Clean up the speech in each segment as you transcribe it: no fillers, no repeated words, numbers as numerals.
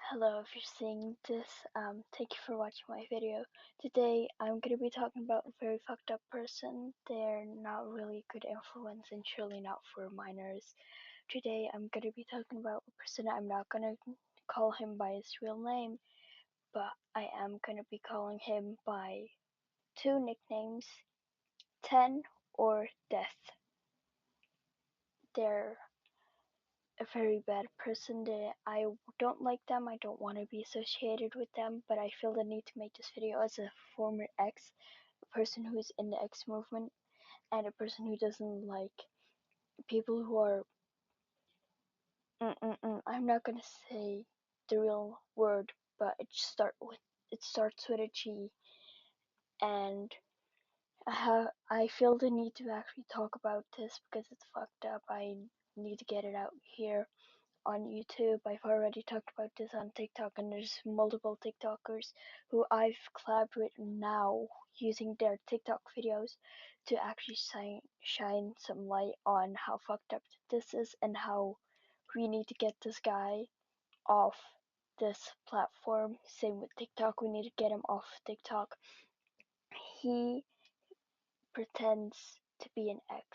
Hello, if you're seeing this, thank you for watching my video. Today, I'm going to be talking about a very fucked up person. They're not really good influence and surely not for minors. Today, I'm going to be talking about a person. I'm not going to call him by his real name, but I am going to be calling him by two nicknames, Ten or Death. They're a very bad person. I don't like them. I don't want to be associated with them, but I feel the need to make this video as a former ex, a person who's in the ex movement, and a person who doesn't like people who are. I'm not gonna say the real word, but it starts with a G, and I feel the need to actually talk about this because it's fucked up. I need to get it out here on YouTube. I've already talked about this on TikTok, and there's multiple TikTokers who I've collabed with now using their TikTok videos to actually shine some light on how fucked up this is and how we need to get this guy off this platform. Same with TikTok, we need to get him off TikTok. He pretends to be an ex.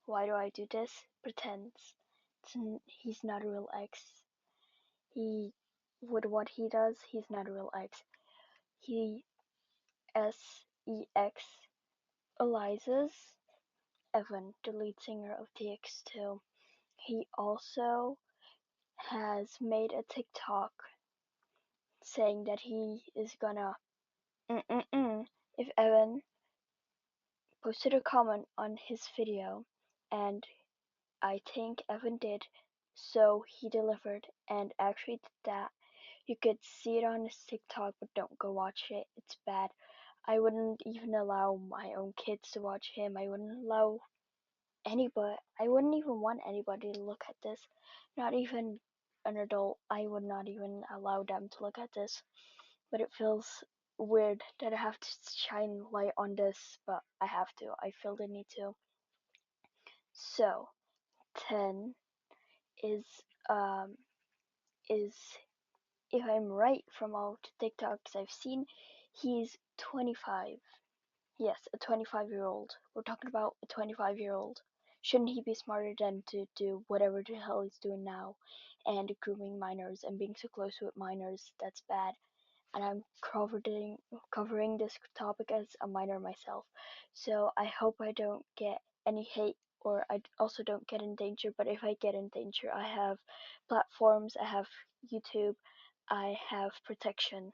Why do I do this? Pretends. He's not a real ex. He, with what he does, he's not a real ex. He sex Eliza's Evan, the lead singer of TX2. He also has made a TikTok saying that he is gonna if Evan posted a comment on his video, and I think Evan did, so he delivered and actually did that. You could see it on his TikTok, but don't go watch it. It's bad. I wouldn't even allow my own kids to watch him. I wouldn't allow anybody. I wouldn't even want anybody to look at this. Not even an adult. I would not even allow them to look at this. But it feels weird that I have to shine light on this, but I have to. I feel the need to. So, 10 is um is if I'm right from all the TikToks I've seen, he's 25. Yes, a 25-year-old. We're talking about a 25-year-old. Shouldn't he be smarter than to do whatever the hell he's doing now and grooming minors and being so close with minors? That's bad. And I'm covering this topic as a minor myself. So I hope I don't get any hate or I also don't get in danger. But if I get in danger, I have platforms, I have YouTube, I have protection.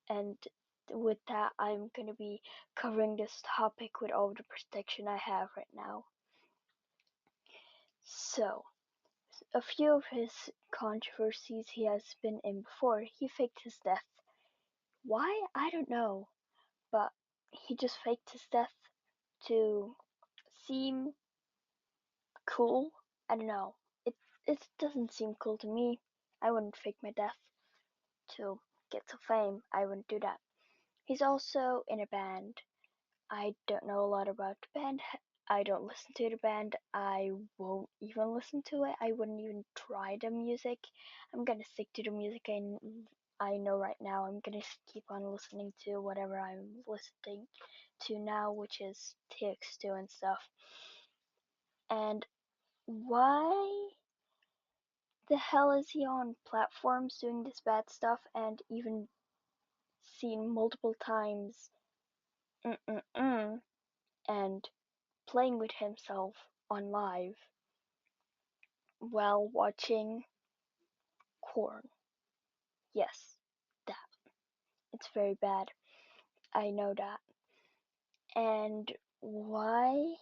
And with that, I'm going to be covering this topic with all the protection I have right now. So, a few of his controversies he has been in before. He faked his death. Why? I don't know. But he just faked his death to seem cool. I don't know. It doesn't seem cool to me. I wouldn't fake my death to get some fame. I wouldn't do that. He's also in a band. I don't know a lot about the band. I don't listen to the band. I won't even listen to it. I wouldn't even try the music. I'm gonna stick to the music I know right now. I'm gonna keep on listening to whatever I'm listening to now, which is TX2 and stuff. And why the hell is he on platforms doing this bad stuff and even seen multiple times and playing with himself on live while watching corn? Yes, that. It's very bad. I know that. And why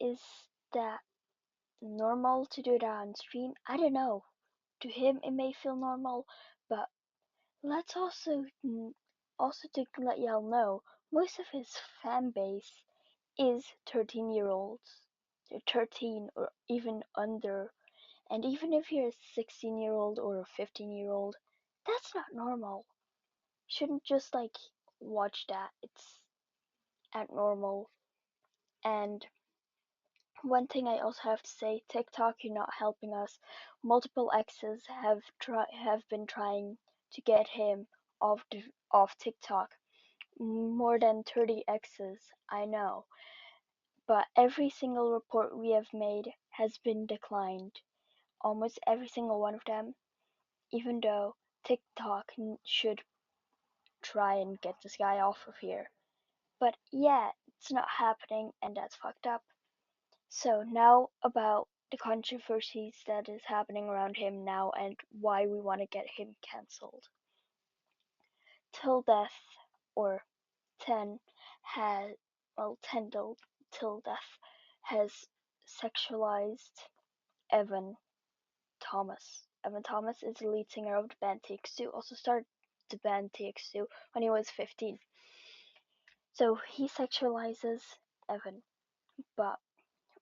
is that normal to do that on stream? I don't know. To him it may feel normal, but let's also to let y'all know, most of his fan base is 13-year-olds. They're 13 or even under. And even if you're a 16-year-old or a 15-year-old, that's not normal. You shouldn't just like watch that. It's abnormal. And One thing I also have to say, TikTok, you're not helping us. Multiple exes have been trying to get him off TikTok. More than 30 exes, I know. But every single report we have made has been declined. Almost every single one of them, even though TikTok should try and get this guy off of here. But yeah, it's not happening, and that's fucked up. So now about the controversies that is happening around him now and why we want to get him cancelled. Till Death, or 10, has, well, Till Death has sexualized Evan Thomas. Evan Thomas is the lead singer of the band TX2, also started the band TX2 when he was 15. So he sexualizes Evan. But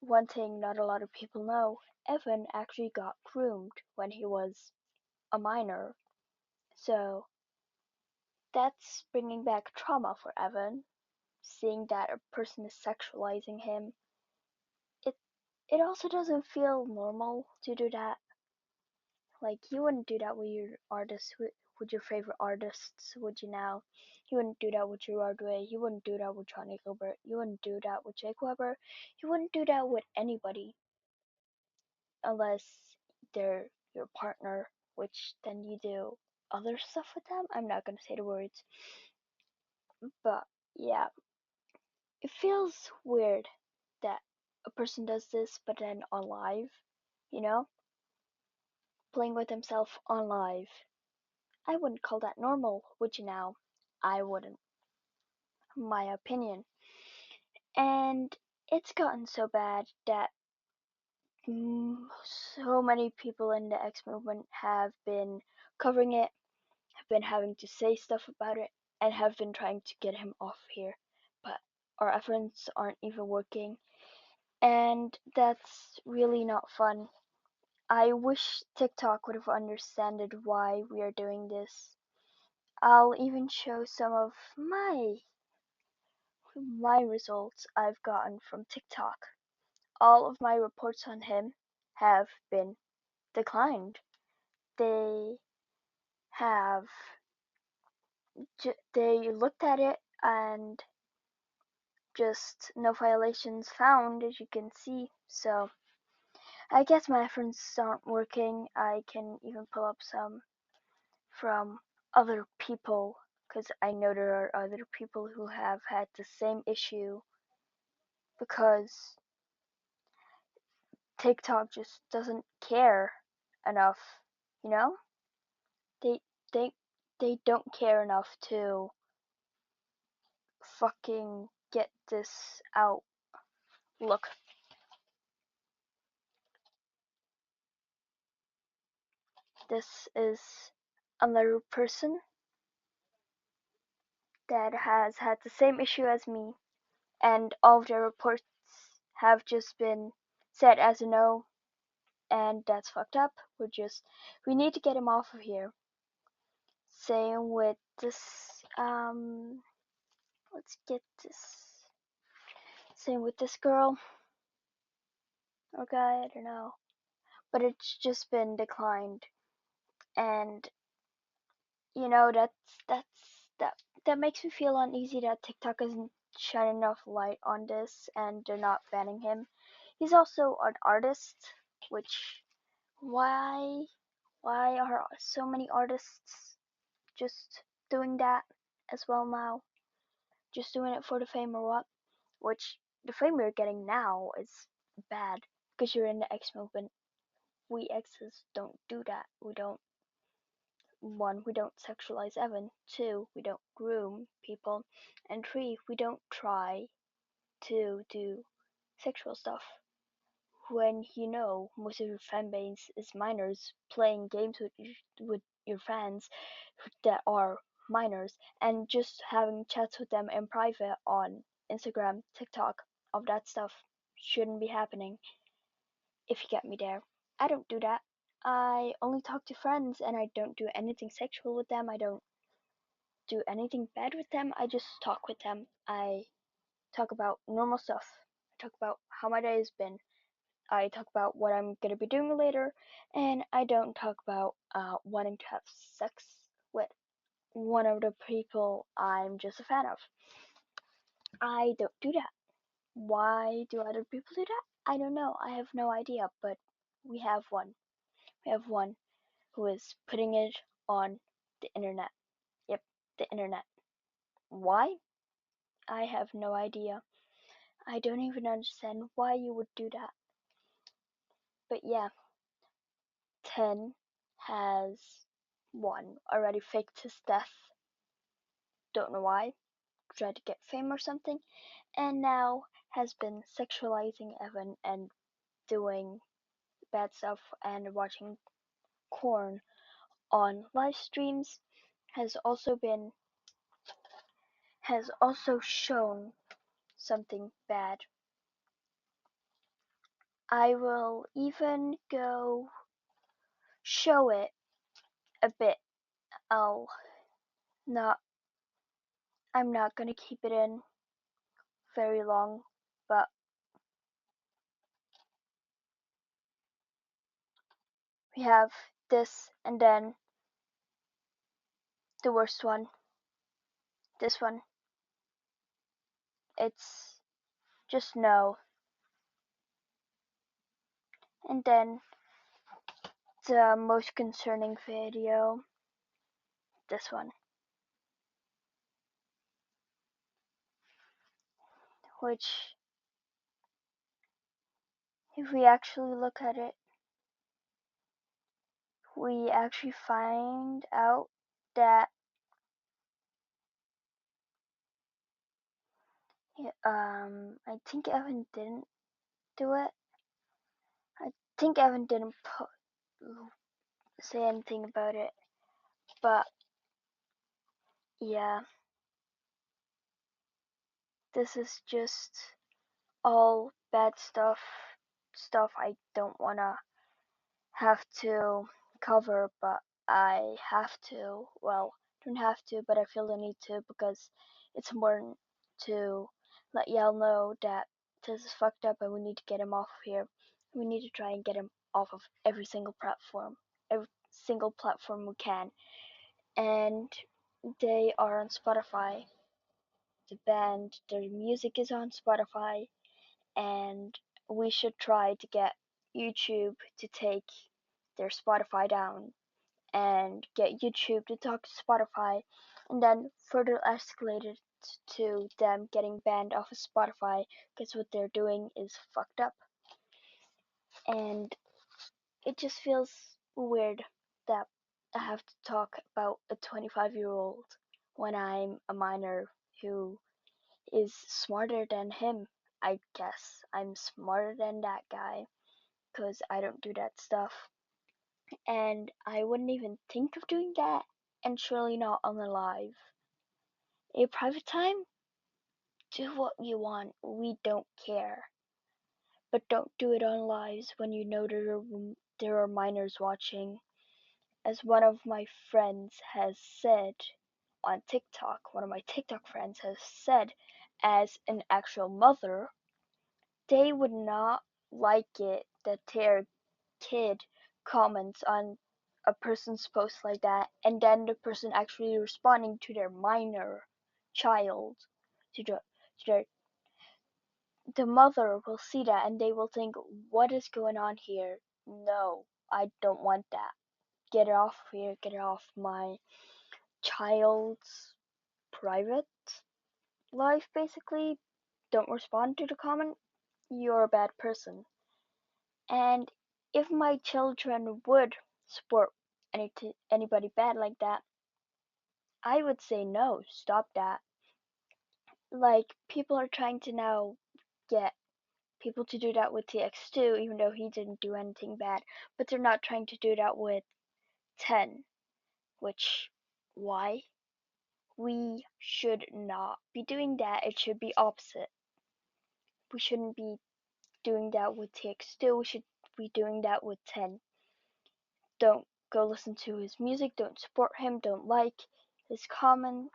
one thing not a lot of people know, Evan actually got groomed when he was a minor. So that's bringing back trauma for Evan, seeing that a person is sexualizing him. It it also doesn't feel normal to do that. Like, you wouldn't do that with your artists, with your favorite artists, would you now? You wouldn't do that with Gerard Way. You wouldn't do that with Johnny Gilbert. You wouldn't do that with Jake Weber. You wouldn't do that with anybody unless they're your partner, which then you do other stuff with them. I'm not gonna say the words, but yeah, it feels weird that a person does this, but then on live, you know, playing with himself on live. I wouldn't call that normal, would you now? I wouldn't, my opinion. And it's gotten so bad that so many people in the X movement have been covering it, have been having to say stuff about it, and have been trying to get him off here. But our efforts aren't even working, and that's really not fun. I wish TikTok would have understood why we are doing this. I'll even show some of my results I've gotten from TikTok. All of my reports on him have been declined. They have they looked at it and just no violations found, as you can see. So I guess my efforts aren't working. I can even pull up some from other people because I know there are other people who have had the same issue because TikTok just doesn't care enough, you know? They they they don't care enough to fucking get this out. Look, this is another person that has had the same issue as me, and all of their reports have just been set as a no, and that's fucked up. We need to get him off of here. Same with this, let's get this. Same with this girl or guy, I don't know. But it's just been declined, and that that makes me feel uneasy that TikTok isn't shining enough light on this and they're not banning him. He's also an artist, which why why are so many artists just doing that as well now? Just doing it for the fame or what? Which the fame you're getting now is bad because you're in the X movement. We X's don't do that. We don't one, we don't sexualize Evan. Two, we don't groom people. And three, we don't try to do sexual stuff. When most of your fan base is minors playing games with your fans that are minors and just having chats with them in private on Instagram, TikTok, of that stuff shouldn't be happening, if you get me there. I don't do that. I only talk to friends and I don't do anything sexual with them. I don't do anything bad with them. I just talk with them. I talk about normal stuff. talk about how my day has been. I talk about what I'm gonna be doing later, and I don't talk about wanting to have sex with one of the people I'm just a fan of. I don't do that. Why do other people do that? I don't know. I have no idea, but we have one. We have one who is putting it on the internet. Yep, the internet. Why? I have no idea. I don't even understand why you would do that. But yeah, 10 has one already faked his death. Don't know why. Tried to get fame or something. And now has been sexualizing Evan and doing bad stuff and watching porn on live streams. Has also shown something bad. I will even go show it a bit. I'll not I'm not gonna keep it in very long, but we have this and then the worst one. This one. It's just no. And then the most concerning video. This one. Which, if we actually look at it, we actually find out that I think Evan didn't do it. I think Evan didn't say anything about it, but yeah, this is just all bad stuff I don't wanna have to cover, but I have to. Well, don't have to, but I feel the need to because it's important to let y'all know that this is fucked up and we need to get him off of here. We need to try and get him off of every single platform we can. And they are on Spotify. The band, their music is on Spotify, and we should try to get YouTube to take their Spotify down and get YouTube to talk to Spotify, and then further escalate it to them getting banned off of Spotify because what they're doing is fucked up. And it just feels weird that I have to talk about a 25-year-old when I'm a minor who is smarter than him. I guess I'm smarter than that guy because I don't do that stuff. And I wouldn't even think of doing that, and surely not on the live. A private time? Do what you want, we don't care. But don't do it on lives when you know there are minors watching. As one of my friends has said on TikTok, one of my TikTok friends has said, as an actual mother, they would not like it that their kid comments on a person's post like that, and then the person actually responding to their minor child, to their the mother will see that and they will think, what is going on here? No, I don't want that. Get it off here, get it off my child's private life, basically. Don't respond to the comment, you're a bad person. And if my children would support anybody bad like that, I would say no, stop that. Like, people are trying to now get people to do that with TX2, even though he didn't do anything bad, but they're not trying to do that with 10, which, why? We should not be doing that, it should be opposite. We shouldn't be doing that with TX2, we should be doing that with 10. Don't go listen to his music, don't support him, don't like his comment,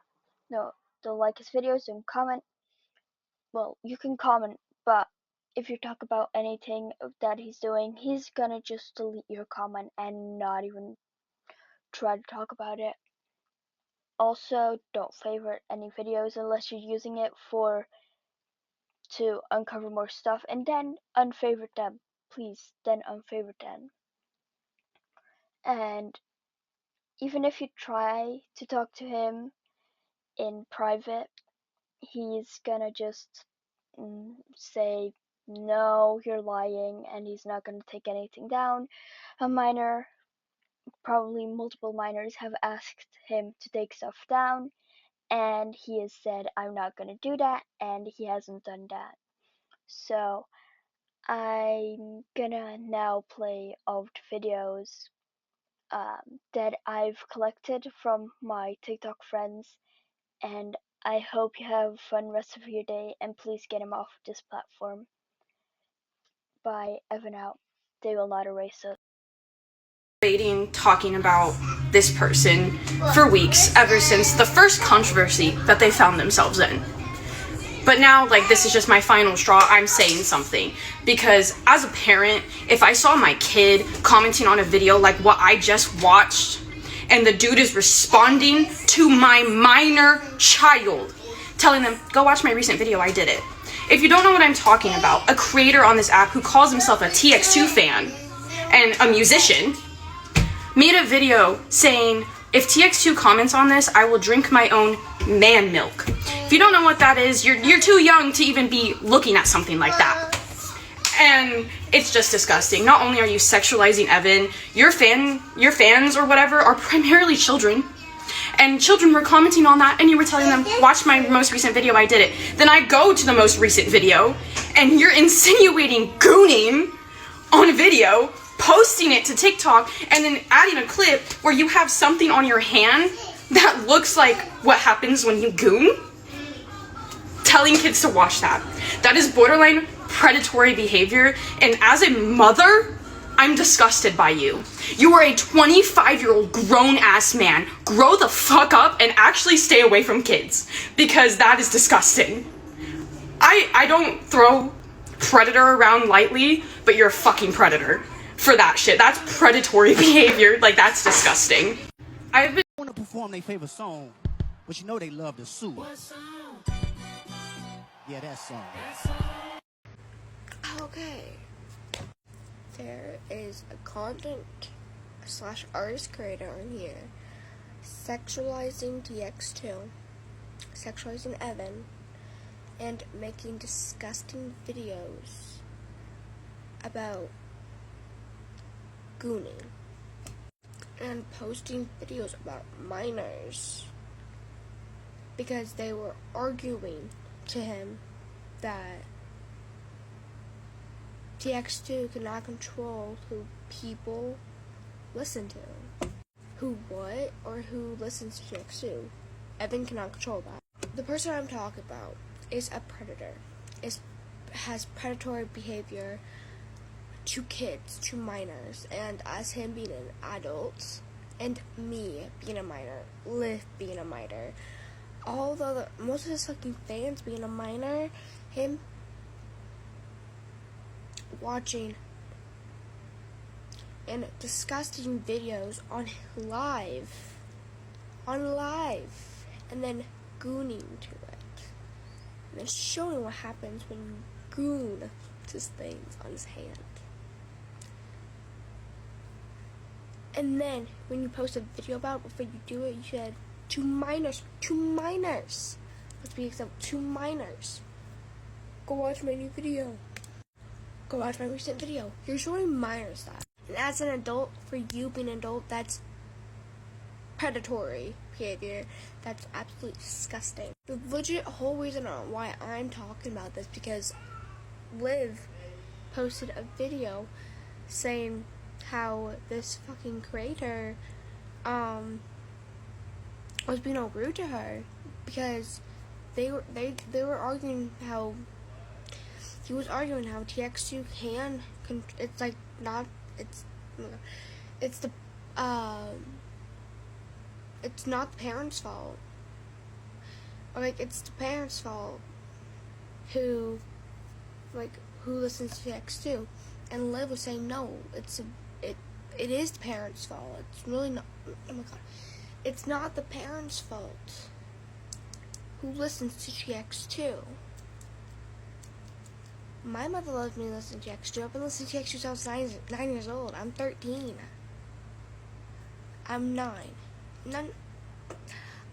no, don't like his videos, don't comment. Well, you can comment, but if you talk about anything that he's doing, he's gonna just delete your comment and not even try to talk about it. Also, don't favorite any videos unless you're using it to uncover more stuff, and then unfavorite them. Please, then unfavorite them. And even if you try to talk to him in private, he's gonna just say, no, you're lying, and he's not gonna take anything down. A minor, probably multiple minors, have asked him to take stuff down, and he has said, I'm not gonna do that, and he hasn't done that. So I'm gonna now play all of the videos that I've collected from my TikTok friends, and I hope you have a fun rest of your day, and please get him off this platform. Bye, Evan out. They will not erase us. Talking about this person for weeks, ever since the first controversy that they found themselves in. But now, like, this is just my final straw. I'm saying something. Because as a parent, if I saw my kid commenting on a video like what I just watched, and the dude is responding to my minor child, telling them, go watch my recent video, I did it. If you don't know what I'm talking about, a creator on this app who calls himself a TX2 fan and a musician made a video saying, if TX2 comments on this, I will drink my own man milk. If you don't know what that is, you're too young to even be looking at something like that. And it's just disgusting. Not only are you sexualizing Evan, your fans or whatever are primarily children. And children were commenting on that, and you were telling them, watch my most recent video, I did it. Then I go to the most recent video, and you're insinuating gooning on a video, posting it to TikTok, and then adding a clip where you have something on your hand that looks like what happens when you goon. Telling kids to watch that. That is borderline predatory behavior, and as a mother, I'm disgusted by you. You are a 25-year-old grown-ass man. Grow the fuck up and actually stay away from kids, because that is disgusting. I don't throw predator around lightly, but you're a fucking predator for that shit. That's predatory behavior. Like, that's disgusting. I've been want to perform their favorite song, but you know they love to sue. What song? Yeah, that song. Okay. There is a content/artist creator on here sexualizing TX2, sexualizing Evan, and making disgusting videos about gooning and posting videos about minors because they were arguing to him that TX2 cannot control who people listen to. Who what or who listens to TX2. Evan cannot control that. The person I'm talking about is a predator. Has predatory behavior to kids, to minors, and as him being an adult, and me being a minor, Liv being a minor, although most of his fucking fans being a minor, him watching and disgusting videos on live, and then gooning to it, and then showing what happens when you goon his things on his hand. And then when you post a video about it, before you do it, you said to minors. Let's be exact, to minors. Go watch my new video. Go watch my recent video. You're showing minors that. And as an adult, for you being an adult, that's predatory behavior. That's absolutely disgusting. The legit whole reason why I'm talking about this, because Liv posted a video saying how this fucking creator was being all rude to her because they were arguing how he was arguing how TX2 it's like not it's the it's not the parents' fault, or like it's the parents' fault who who listens to TX2, and Liv was saying no, it is the parents' fault. It's really not. Oh my god, it's not the parents' fault who listens to TX2. My mother loves me to listen to TX2. I've been listening to TX2 since I was 9 years old. I'm 13. I'm 9.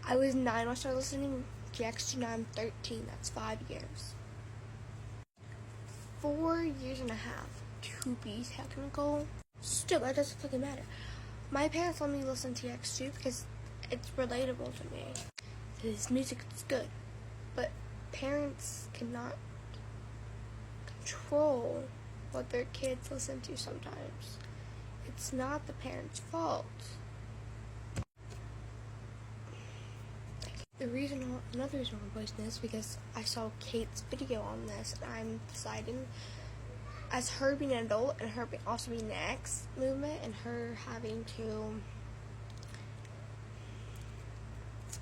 I was 9 when I started listening to TX2. Now I'm 13. That's 5 years. 4 years and a half, to be technical. Still, that doesn't fucking matter. My parents let me listen to TX2 because it's relatable to me. His music is good, but parents cannot control what their kids listen to sometimes. It's not the parents' fault. Another reason I'm posting this because I saw Kate's video on this, and I'm deciding, as her being an adult and her also being the X movement, and her having to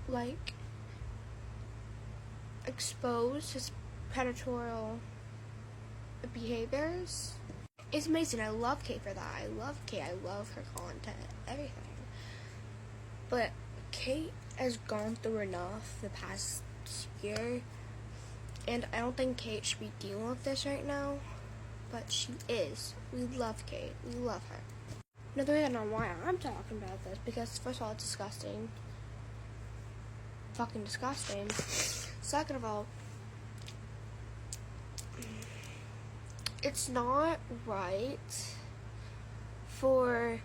like expose his predatorial behaviors. It's amazing. I love Kate for that. I love Kate. I love her content, everything. But Kate has gone through enough the past year, and I don't think Kate should be dealing with this right now, but she is. We love Kate. We love her. Another reason on why I'm talking about this, because first of all, it's disgusting. Fucking disgusting. Second of all, it's not right for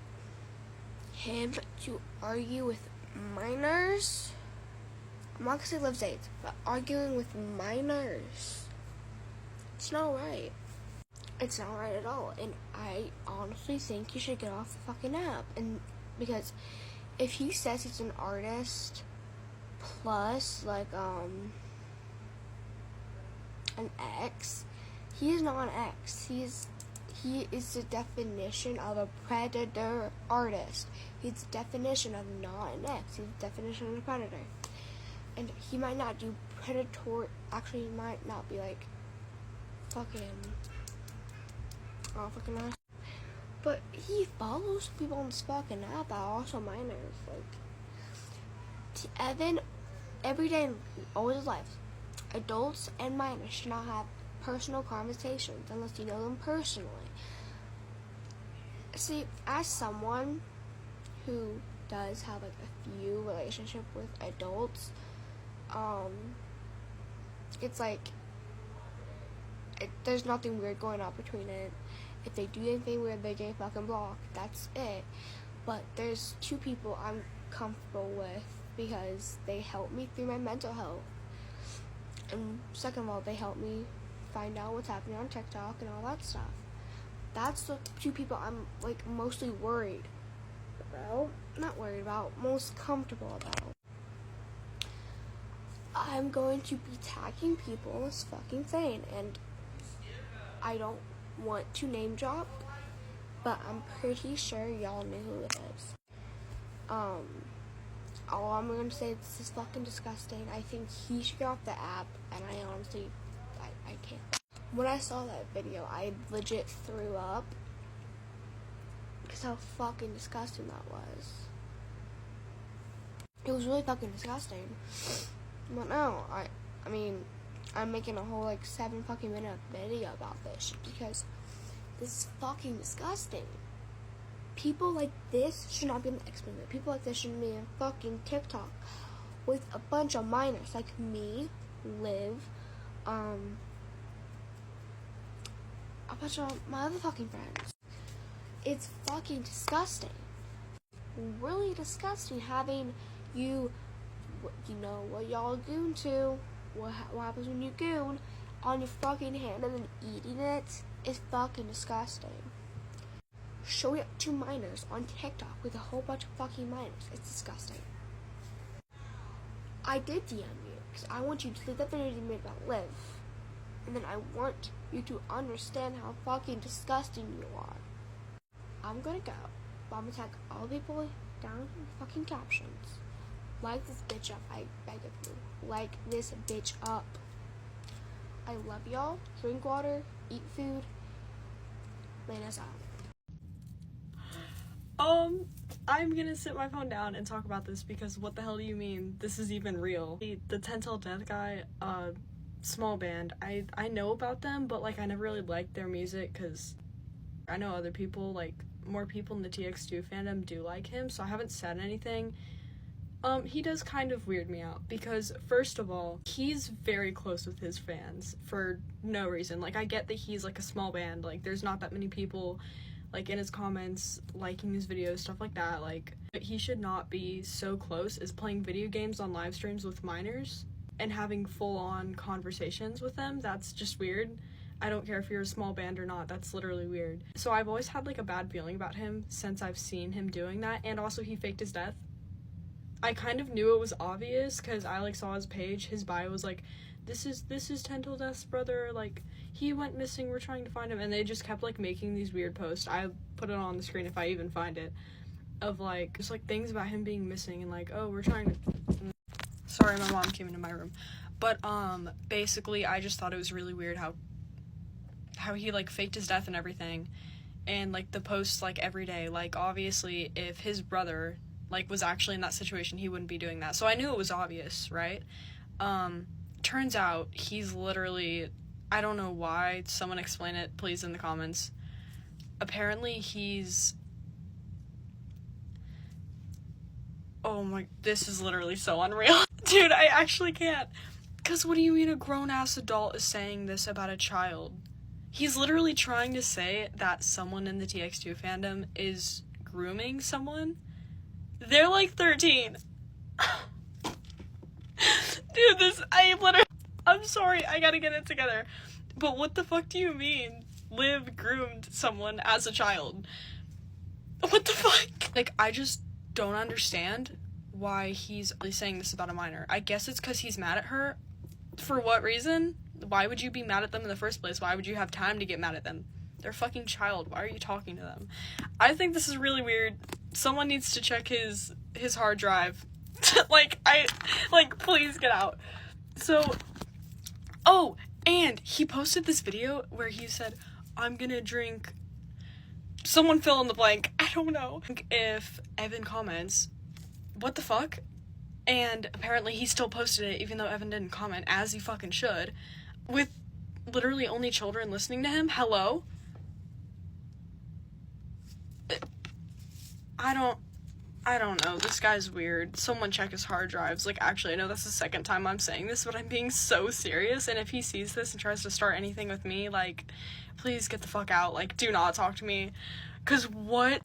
him to argue with minors. I'm not gonna say Liv's age, but arguing with minors. It's not right. It's not right at all. And I honestly think he should get off the fucking app. And because if he says he's an artist plus like an X, he is not an X. He is the definition of a predator artist. He's the definition of not an X. He's the definition of a predator. And he might not do predatory. Actually, he might not be like fucking. Oh, fucking nice. But he follows people on this fucking app that are also minors. Like, Evan, every day, always his life, adults and minors should not have personal conversations unless you know them personally. See, as someone who does have like a few relationships with adults, it's like there's nothing weird going on between it. If they do anything weird, they get fucking blocked. That's it. But there's 2 people I'm comfortable with because they help me through my mental health. And second of all, they help me find out what's happening on TikTok and all that stuff. That's the 2 people I'm like mostly worried about. Not worried about, most comfortable about. I'm going to be tagging people in this fucking thing, and I don't want to name drop, but I'm pretty sure y'all knew who it is. All I'm gonna say is this is fucking disgusting. I think he should get off the app, and I honestly, I can't. When I saw that video, I legit threw up because how fucking disgusting that was. It was really fucking disgusting. But no, I mean, I'm making a whole like 7 fucking minute video about this shit because this is fucking disgusting. People like this should not be in the X-Men. People like this shouldn't be in fucking TikTok with a bunch of minors like me, Liv, a bunch of my other fucking friends. It's fucking disgusting. Really disgusting having you know what y'all goon to, what happens when you goon on your fucking hand and then eating it is fucking disgusting. Showing up to minors on TikTok with a whole bunch of fucking minors, it's disgusting. I did DM you because I want you to delete that video you made about Liv, and then I want you to understand how fucking disgusting you are. I'm gonna go, but I'm gonna tag all the people down in the fucking captions. Like this bitch up, I beg of you. Like this bitch up. I love y'all. Drink water, eat food. Lena's out. I'm gonna sit my phone down and talk about this because what the hell do you mean this is even real? The tentilldeath guy, small band, I know about them, but like I never really liked their music because I know other people, like more people in the TX2 fandom do like him, so I haven't said anything. He does kind of weird me out because, first of all, he's very close with his fans for no reason. Like, I get that he's, like, a small band. Like, there's not that many people, like, in his comments, liking his videos, stuff like that. Like, he should not be so close as playing video games on live streams with minors and having full-on conversations with them. That's just weird. I don't care if you're a small band or not, that's literally weird. So I've always had, like, a bad feeling about him since I've seen him doing that, and also he faked his death. I kind of knew it was obvious because I like saw his page. His bio was like, this is tentilldeath's brother, like he went missing, we're trying to find him, and they just kept like making these weird posts. I put it on the screen if I even find it, of like just like things about him being missing and like, oh, we're trying to. Sorry, my mom came into my room, but basically I just thought it was really weird how he like faked his death and everything, and like the posts like every day. Like obviously if his brother like was actually in that situation, he wouldn't be doing that. So I knew it was obvious, right? Turns out he's literally, I don't know why, someone explain it please in the comments. Apparently he's, oh my, this is literally so unreal. Dude, I actually can't. Because what do you mean a grown-ass adult is saying this about a child? He's literally trying to say that someone in the TX2 fandom is grooming someone. They're like 13. Dude, I'm sorry, I gotta get it together. But what the fuck do you mean Liv groomed someone as a child? What the fuck? Like, I just don't understand why he's saying this about a minor. I guess it's because he's mad at her. For what reason? Why would you be mad at them in the first place? Why would you have time to get mad at them? They're a fucking child. Why are you talking to them? I think this is really weird. Someone needs to check his hard drive. Please get out. So, oh, and he posted this video where he said, I'm gonna drink, someone fill in the blank, I don't know. If Evan comments, what the fuck? And apparently he still posted it even though Evan didn't comment, as he fucking should, with literally only children listening to him. Hello? I don't know. This guy's weird. Someone check his hard drives. Like, actually, I know that's the second time I'm saying this, but I'm being so serious, and if he sees this and tries to start anything with me, like, please get the fuck out. Like, do not talk to me. 'Cause what